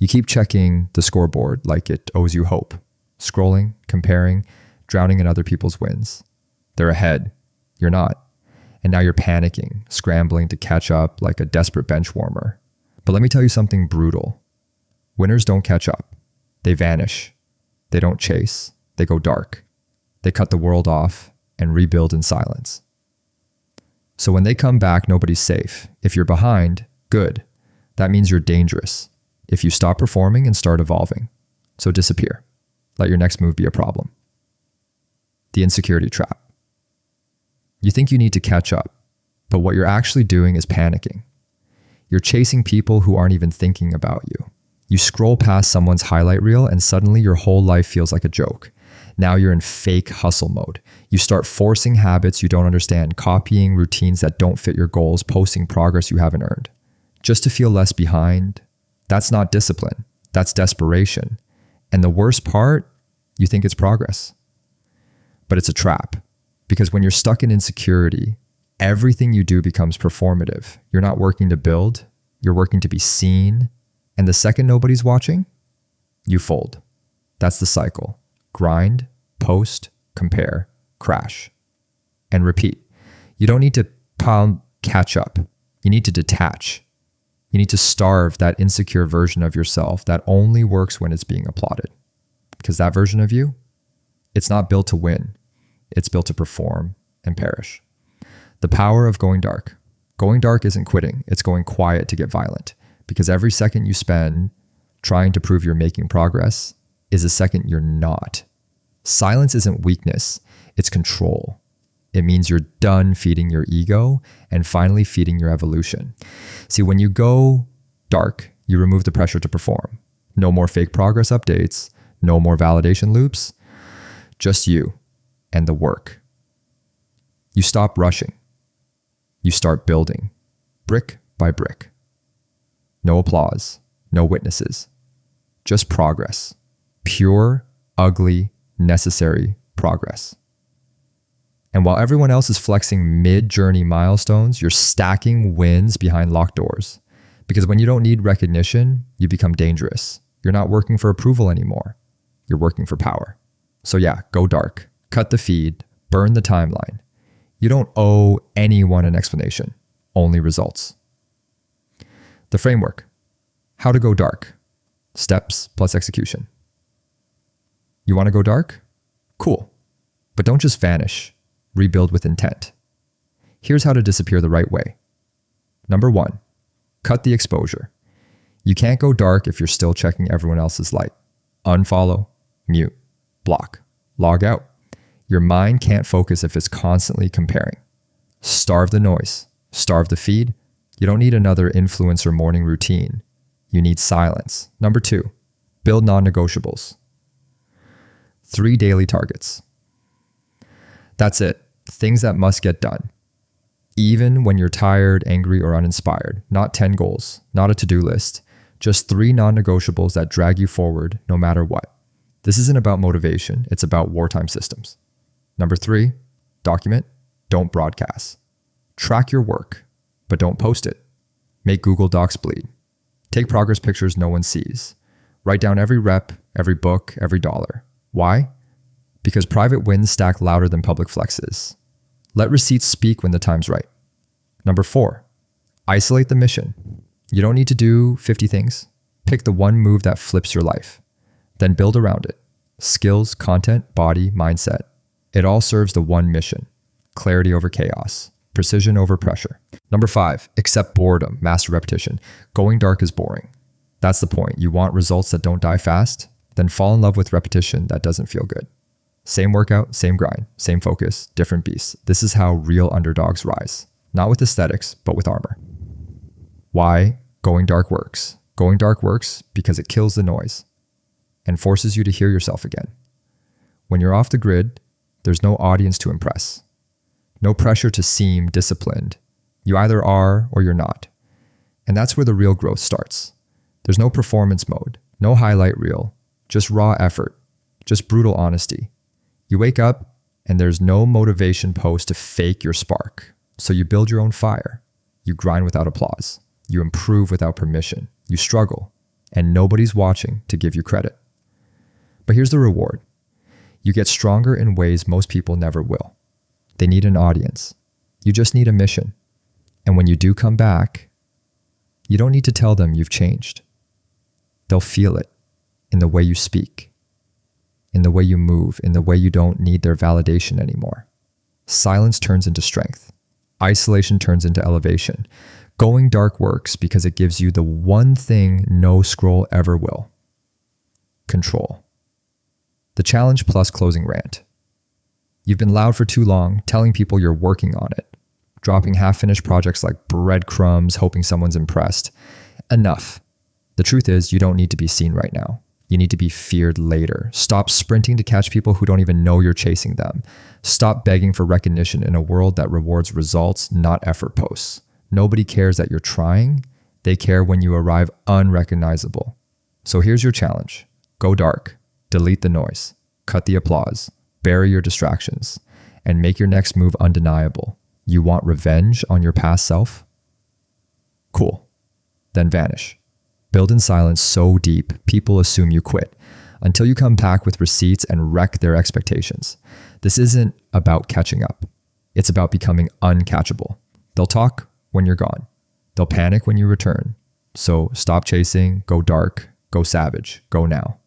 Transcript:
You keep checking the scoreboard like it owes you hope, scrolling, comparing, drowning in other people's wins. They're ahead. You're not. And now you're panicking, scrambling to catch up like a desperate bench warmer. But let me tell you something brutal. Winners don't catch up. They vanish. They don't chase. They go dark. They cut the world off and rebuild in silence. So when they come back, nobody's safe. If you're behind, good. That means you're dangerous. If you stop performing and start evolving. So disappear. Let your next move be a problem. The insecurity trap. You think you need to catch up, but what you're actually doing is panicking. You're chasing people who aren't even thinking about you. You scroll past someone's highlight reel and suddenly your whole life feels like a joke. Now you're in fake hustle mode. You start forcing habits you don't understand, copying routines that don't fit your goals, posting progress you haven't earned. Just to feel less behind. That's not discipline. That's desperation. And the worst part, you think it's progress. But it's a trap. Because when you're stuck in insecurity, everything you do becomes performative. You're not working to build, you're working to be seen. And the second nobody's watching, you fold. That's the cycle. Grind, post, compare, crash, and repeat. You don't need to catch up. You need to detach. You need to starve that insecure version of yourself that only works when it's being applauded. Because that version of you, it's not built to win. It's built to perform and perish. The power of going dark. Going dark isn't quitting. It's going quiet to get violent. Because every second you spend trying to prove you're making progress is a second you're not. Silence isn't weakness. It's control. It means you're done feeding your ego and finally feeding your evolution. See, when you go dark, you remove the pressure to perform. No more fake progress updates. No more validation loops. Just you and the work. You stop rushing. You start building, brick by brick. No applause, no witnesses, just progress. Pure, ugly, necessary progress. And while everyone else is flexing mid-journey milestones, you're stacking wins behind locked doors. Because when you don't need recognition, you become dangerous. You're not working for approval anymore. You're working for power. So yeah, go dark. Cut the feed, burn the timeline. You don't owe anyone an explanation, only results. The framework, how to go dark, steps plus execution. You want to go dark? Cool, but don't just vanish, rebuild with intent. Here's how to disappear the right way. Number 1, cut the exposure. You can't go dark if you're still checking everyone else's light. Unfollow, mute, block, log out. Your mind can't focus if it's constantly comparing. Starve the noise, starve the feed. You don't need another influencer morning routine. You need silence. Number 2, build non-negotiables. 3 daily targets. That's it. Things that must get done. Even when you're tired, angry, or uninspired. Not 10 goals, not a to-do list. Just 3 non-negotiables that drag you forward no matter what. This isn't about motivation. It's about wartime systems. Number 3, document, don't broadcast. Track your work, but don't post it. Make Google Docs bleed. Take progress pictures no one sees. Write down every rep, every book, every dollar. Why? Because private wins stack louder than public flexes. Let receipts speak when the time's right. Number 4, isolate the mission. You don't need to do 50 things. Pick the one move that flips your life. Then build around it. Skills, content, body, mindset. It all serves the one mission. Clarity over chaos. Precision over pressure. Number 5, accept boredom, master repetition. Going dark is boring. That's the point. You want results that don't die fast? Then fall in love with repetition that doesn't feel good. Same workout, same grind, same focus, different beasts. This is how real underdogs rise. Not with aesthetics, but with armor. Why going dark works? Going dark works because it kills the noise and forces you to hear yourself again. When you're off the grid, there's no audience to impress. No pressure to seem disciplined. You either are or you're not. And that's where the real growth starts. There's no performance mode, no highlight reel, just raw effort, just brutal honesty. You wake up and there's no motivation post to fake your spark. So you build your own fire. You grind without applause. You improve without permission. You struggle. and nobody's watching to give you credit. But here's the reward. You get stronger in ways most people never will. They need an audience. You just need a mission. And when you do come back, you don't need to tell them you've changed. They'll feel it in the way you speak, in the way you move, in the way you don't need their validation anymore. Silence turns into strength. Isolation turns into elevation. Going dark works because it gives you the one thing no scroll ever will: control. The challenge plus closing rant. You've been loud for too long, telling people you're working on it, dropping half-finished projects like breadcrumbs, hoping someone's impressed. Enough. The truth is, you don't need to be seen right now. You need to be feared later. Stop sprinting to catch people who don't even know you're chasing them. Stop begging for recognition in a world that rewards results, not effort posts. Nobody cares that you're trying. They care when you arrive unrecognizable. So here's your challenge. Go dark. Delete the noise. Cut the applause. Bury your distractions. And make your next move undeniable. You want revenge on your past self? Cool. Then vanish. Build in silence so deep, people assume you quit, until you come back with receipts and wreck their expectations. This isn't about catching up. It's about becoming uncatchable. They'll talk when you're gone. They'll panic when you return. So stop chasing, go dark, go savage, go now.